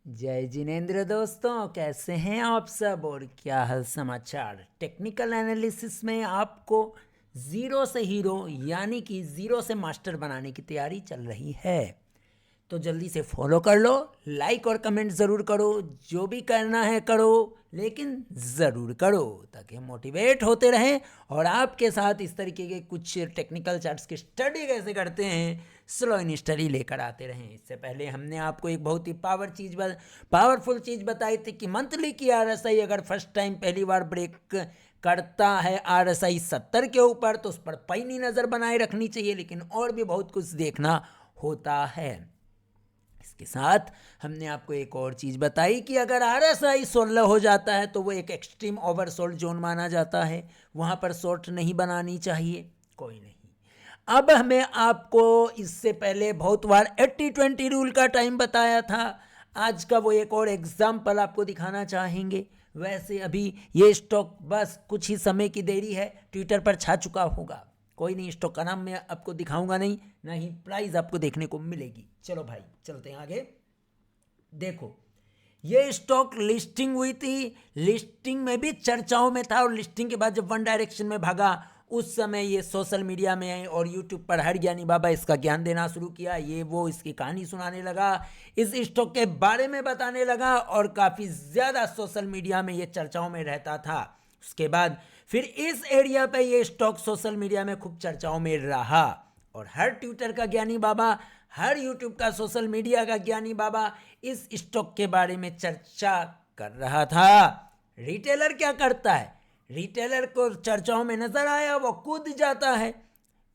जय जिनेंद्र दोस्तों, कैसे हैं आप सब और क्या हाल समाचार। टेक्निकल एनालिसिस में आपको ज़ीरो से हीरो यानी कि ज़ीरो से मास्टर बनाने की तैयारी चल रही है। तो जल्दी से फॉलो कर लो, लाइक और कमेंट ज़रूर करो, जो भी करना है करो, लेकिन ज़रूर करो ताकि हम मोटिवेट होते रहें और आपके साथ इस तरीके के कुछ टेक्निकल चार्ट्स की स्टडी कैसे करते हैं स्लो इन स्टडी लेकर आते रहें। इससे पहले हमने आपको एक बहुत ही पावरफुल चीज़ बताई थी कि मंथली की आरएसआई अगर फर्स्ट टाइम पहली बार ब्रेक करता है आरएसआई 70 के ऊपर तो उस पर पैनी नज़र बनाए रखनी चाहिए, लेकिन और भी बहुत कुछ देखना होता है। इसके साथ हमने आपको एक और चीज़ बताई कि अगर आरएसआई 16 हो जाता है तो वो एक एक्सट्रीम ओवरसोल्ड जोन माना जाता है, वहाँ पर शॉर्ट नहीं बनानी चाहिए। कोई नहीं, अब हमें आपको इससे पहले बहुत बार 80-20 रूल का टाइम बताया था। आज का वो एक और एग्जाम्पल आपको दिखाना चाहेंगे। वैसे अभी ये स्टॉक बस कुछ ही समय की देरी है, ट्विटर पर छा चुका होगा। कोई नहीं, स्टॉक का नाम मैं आपको दिखाऊंगा नहीं, ना ही प्राइस आपको देखने को मिलेगी। चलो भाई चलते हैं आगे। देखो, ये स्टॉक लिस्टिंग हुई थी, लिस्टिंग में भी चर्चाओं में था और लिस्टिंग के बाद जब वन डायरेक्शन में भागा उस समय ये सोशल मीडिया में और यूट्यूब पर हर ज्ञानी बाबा इसका ज्ञान देना शुरू किया, ये वो इसकी कहानी सुनाने लगा, इस स्टॉक के बारे में बताने लगा और काफ़ी ज़्यादा सोशल मीडिया में ये चर्चाओं में रहता था। उसके बाद फिर इस एरिया पे ये स्टॉक सोशल मीडिया में खूब चर्चाओं में रहा और हर ट्विटर का ज्ञानी बाबा, हर यूट्यूब का, सोशल मीडिया का ज्ञानी बाबा इस स्टॉक के बारे में चर्चा कर रहा था। रिटेलर क्या करता है, रिटेलर को चर्चाओं में नजर आया, वो कूद जाता है।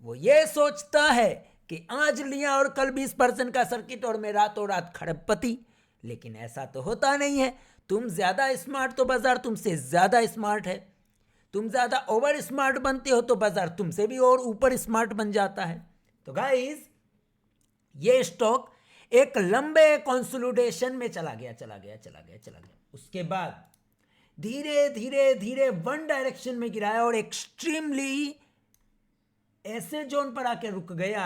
वो ये सोचता है कि आज लिया और कल 20% का सर्किट और मैं रातों रात खरबपति। लेकिन ऐसा तो होता नहीं है। तुम ज्यादा स्मार्ट तो बाजार तुमसे ज्यादा स्मार्ट है, तुम ज्यादा ओवर स्मार्ट बनते हो तो बाजार तुमसे भी और ऊपर स्मार्ट बन जाता है। तो गाइस, ये स्टॉक एक लंबे कंसोलिडेशन में चला गया। उसके बाद धीरे धीरे धीरे वन डायरेक्शन में गिराया और एक्सट्रीमली ऐसे जोन पर आके रुक गया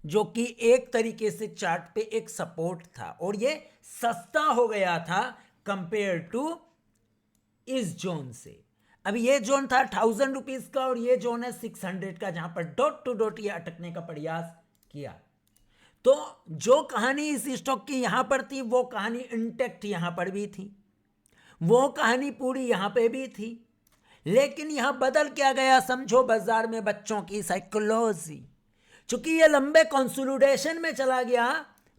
जो कि एक तरीके से चार्ट पे एक सपोर्ट था और ये सस्ता हो गया था कंपेयर टू इस जोन से। अब ये जोन था 1000 रुपीज का और ये जोन है 600 का, जहां पर डॉट टू डॉट ये अटकने का प्रयास किया। तो जो कहानी इस स्टॉक की यहां पर थी वो कहानी इंटेक्ट यहां पर भी थी, वो कहानी पूरी यहां पे भी थी। लेकिन यहां बदल क्या गया, समझो बाजार में बच्चों की साइकोलॉजी। चूंकि ये लंबे कंसोलिडेशन में चला गया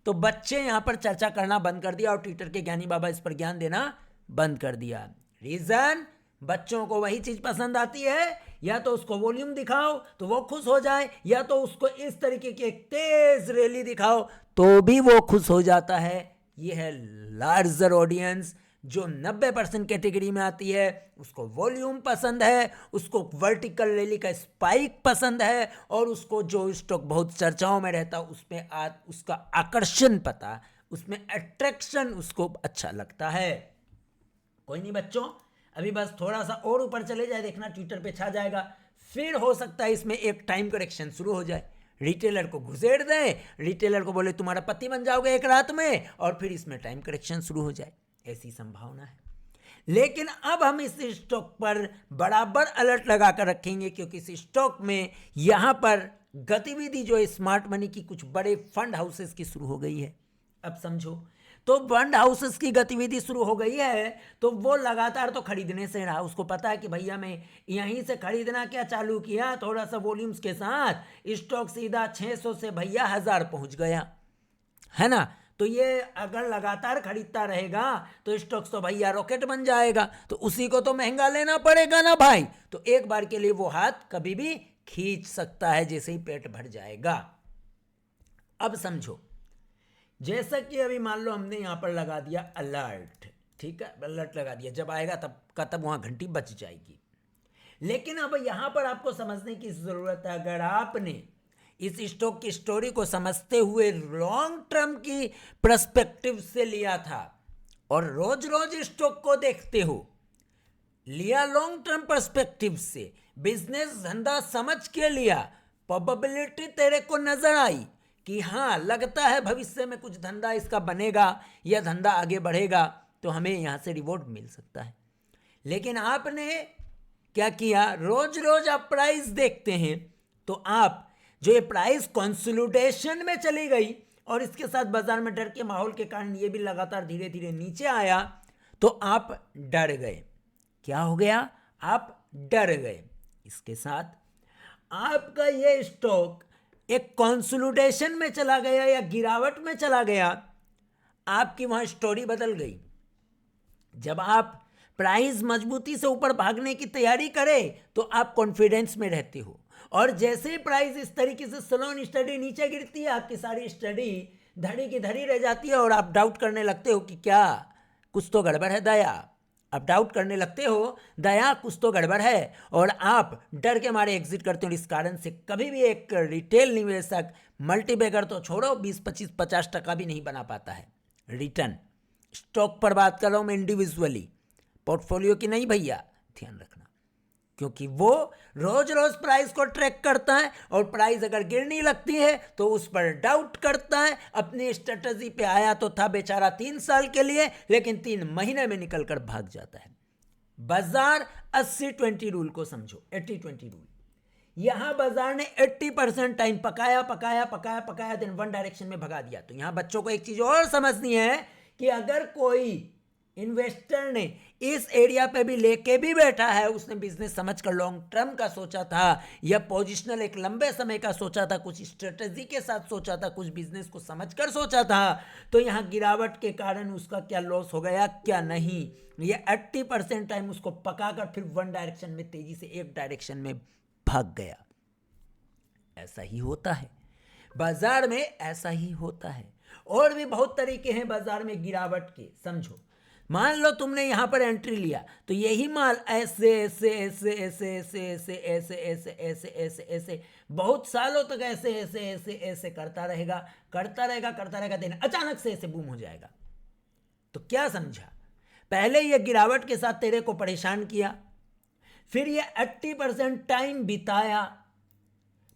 तो बच्चे यहां पर चर्चा करना बंद कर दिया और ट्विटर के ज्ञानी बाबा इस पर ज्ञान देना बंद कर दिया। रीजन, बच्चों को वही चीज पसंद आती है, या तो उसको वॉल्यूम दिखाओ तो वो खुश हो जाए, या तो उसको इस तरीके की एक तेज रैली दिखाओ तो भी वो खुश हो जाता है। ये है लार्जर ऑडियंस जो 90% कैटेगरी में आती है। उसको वॉल्यूम पसंद है, उसको वर्टिकल रैली का स्पाइक पसंद है और उसको जो स्टॉक बहुत चर्चाओं में रहता उसमें उसका आकर्षण पता, उसमें अट्रैक्शन उसको अच्छा लगता है। कोई नहीं बच्चों, अभी बस थोड़ा सा और ऊपर चले जाए, देखना ट्विटर पे छा जाएगा। फिर हो सकता है इसमें एक टाइम करेक्शन शुरू हो जाए, रिटेलर को घुसेड़ दे, रिटेलर को बोले तुम्हारा पति बन जाओगे एक रात में और फिर इसमें टाइम करेक्शन शुरू हो जाए, ऐसी संभावना है। लेकिन अब हम इस स्टॉक पर बराबर अलर्ट लगाकर रखेंगे क्योंकि इस स्टॉक में यहां पर गतिविधि जो स्मार्ट मनी की कुछ बड़े फंड हाउसेस की शुरू हो गई है। अब समझो, तो फंड हाउसेस की गतिविधि शुरू हो गई है तो वो लगातार तो खरीदने से रहा, उसको पता है कि भैया मैं यहीं से खरीदना क्या चालू किया, थोड़ा सा वॉल्यूम्स के साथ स्टॉक सीधा 600 से भैया 1000 पहुंच गया, है ना। तो ये अगर लगातार खरीदता रहेगा तो स्टॉक्स तो भैया रॉकेट बन जाएगा, तो उसी को तो महंगा लेना पड़ेगा ना भाई। तो एक बार के लिए वो हाथ कभी भी खींच सकता है जैसे ही पेट भर जाएगा। अब समझो, जैसा कि अभी मान लो हमने यहां पर लगा दिया अलर्ट, ठीक है, अलर्ट लगा दिया, जब आएगा तब का तब वहां घंटी बच जाएगी। लेकिन अब यहां पर आपको समझने की जरूरत है, अगर आपने इस स्टॉक की स्टोरी को समझते हुए लॉन्ग टर्म की पर्सपेक्टिव से लिया था और रोज रोज स्टॉक को देखते हो, लिया लॉन्ग टर्म पर्सपेक्टिव से, बिजनेस धंधा समझ के लिया, प्रोबेबिलिटी तेरे को नजर आई कि हाँ लगता है भविष्य में कुछ धंधा इसका बनेगा या धंधा आगे बढ़ेगा तो हमें यहाँ से रिवॉर्ड मिल सकता है। लेकिन आपने क्या किया, रोज रोज आप प्राइस देखते हैं तो आप जो ये प्राइस कंसोलिडेशन में चली गई और इसके साथ बाजार में डर के माहौल के कारण ये भी लगातार धीरे धीरे नीचे आया तो आप डर गए। क्या हो गया, आप डर गए। इसके साथ आपका ये स्टॉक एक कंसोलिडेशन में चला गया या गिरावट में चला गया, आपकी वहां स्टोरी बदल गई। जब आप प्राइस मजबूती से ऊपर भागने की तैयारी करें तो आप कॉन्फिडेंस में रहते हो, और जैसे ही प्राइस इस तरीके से स्लो एंड स्टडी नीचे गिरती है आपकी सारी स्टडी धड़ी की धड़ी रह जाती है और आप डाउट करने लगते हो कि क्या कुछ तो गड़बड़ है दया। आप डाउट करने लगते हो दया कुछ तो गड़बड़ है और आप डर के मारे एग्जिट करते हो। इस कारण से कभी भी एक रिटेल निवेशक मल्टीबैगर तो छोड़ो 20-25-50% भी नहीं बना पाता है रिटर्न। स्टॉक पर बात कर रहा हूं मैं इंडिविजुअली, पोर्टफोलियो की नहीं भैया, ध्यान रखना, क्योंकि वो रोज रोज प्राइस को ट्रैक करता है और प्राइस अगर गिरने लगती है तो उस पर डाउट करता है। अपनी स्ट्रेटजी पे आया तो था बेचारा 3 साल के लिए, लेकिन 3 महीने में निकलकर भाग जाता है। बाजार 80-20 रूल को समझो, 80-20 रूल। यहां बाजार ने 80% टाइम पकाया देन वन डायरेक्शन में भगा दिया। तो यहां बच्चों को एक चीज और समझनी है कि अगर कोई इन्वेस्टर ने इस एरिया पे भी लेके भी बैठा है, उसने बिजनेस समझकर लॉन्ग टर्म का सोचा था या पोजिशनल एक लंबे समय का सोचा था, कुछ स्ट्रेटजी के साथ सोचा था, कुछ बिजनेस को समझकर सोचा था, तो यहाँ गिरावट के कारण उसका क्या लॉस हो गया क्या नहीं, ये 80% टाइम उसको पकाकर फिर वन डायरेक्शन में तेजी से एक डायरेक्शन में भाग गया। ऐसा ही होता है बाजार में, ऐसा ही होता है। और भी बहुत तरीके हैं बाजार में गिरावट के, समझो। मान लो तुमने यहां पर एंट्री लिया तो यही माल ऐसे ऐसे ऐसे ऐसे ऐसे ऐसे ऐसे ऐसे ऐसे ऐसे ऐसे बहुत सालों तक ऐसे ऐसे ऐसे ऐसे करता रहेगा, देन अचानक से ऐसे बूम हो जाएगा। तो क्या समझा, पहले ये गिरावट के साथ तेरे को परेशान किया, फिर ये 80% टाइम बिताया,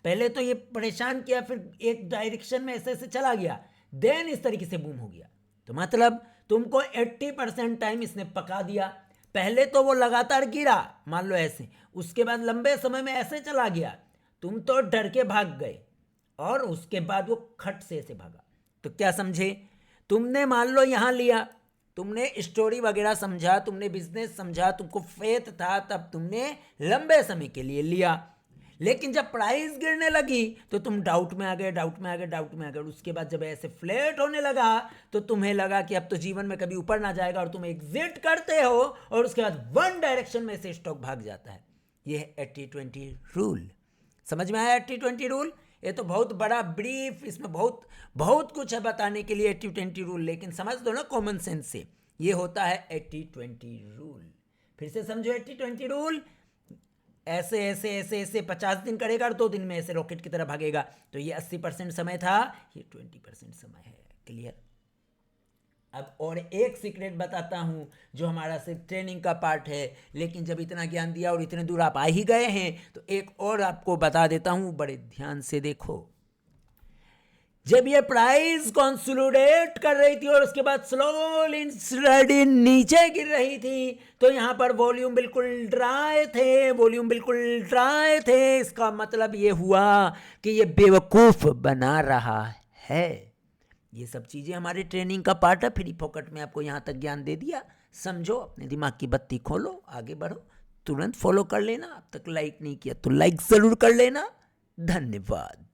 पहले तो ये परेशान किया, फिर एक डायरेक्शन में ऐसे ऐसे चला गया, देन इस तरीके से बूम हो गया। तो मतलब तुमको 80% टाइम इसने पका दिया। पहले तो वो लगातार गिरा, मान लो ऐसे, उसके बाद लंबे समय में ऐसे चला गया, तुम तो डर के भाग गए और उसके बाद वो खट से ऐसे भागा। तो क्या समझे, तुमने मान लो यहां लिया, तुमने स्टोरी वगैरह समझा, तुमने बिजनेस समझा, तुमको फेथ था, तब तुमने लंबे समय के लिए लिया। लेकिन जब प्राइस गिरने लगी तो तुम डाउट में आ गए। उसके बाद जब ऐसे फ्लैट होने लगा तो तुम्हें लगा कि अब तो जीवन में कभी ऊपर ना जाएगा और तुम एग्जिट करते हो और उसके बाद वन डायरेक्शन में से स्टॉक भाग जाता है। ये है 80-20 रूल। समझ में आया 80-20 रूल? ये तो बहुत बड़ा ब्रीफ, इसमें बहुत कुछ है बताने के लिए 80-20 रूल, लेकिन समझ दो ना कॉमन सेंस से। ये होता है 80-20 रूल। फिर से समझो 80-20 रूल। ऐसे ऐसे ऐसे ऐसे 50 दिन करेगा और 2 दिन में ऐसे रॉकेट की तरह भागेगा। तो ये 80% समय था, ये 20% समय है। क्लियर? अब और एक सीक्रेट बताता हूं जो हमारा सिर्फ ट्रेनिंग का पार्ट है, लेकिन जब इतना ज्ञान दिया और इतने दूर आप आ ही गए हैं तो एक और आपको बता देता हूं, बड़े ध्यान से देखो। जब ये प्राइस कंसोलिडेट कर रही थी और उसके बाद स्लोली स्टडी नीचे गिर रही थी तो यहां पर वॉल्यूम बिल्कुल ड्राई थे। इसका मतलब ये हुआ कि ये बेवकूफ बना रहा है। ये सब चीजें हमारे ट्रेनिंग का पार्ट है। फ्री फोकट में आपको यहां तक ज्ञान दे दिया, समझो, अपने दिमाग की बत्ती खोलो, आगे बढ़ो, तुरंत फॉलो कर लेना। अब तक लाइक नहीं किया तो लाइक जरूर कर लेना। धन्यवाद।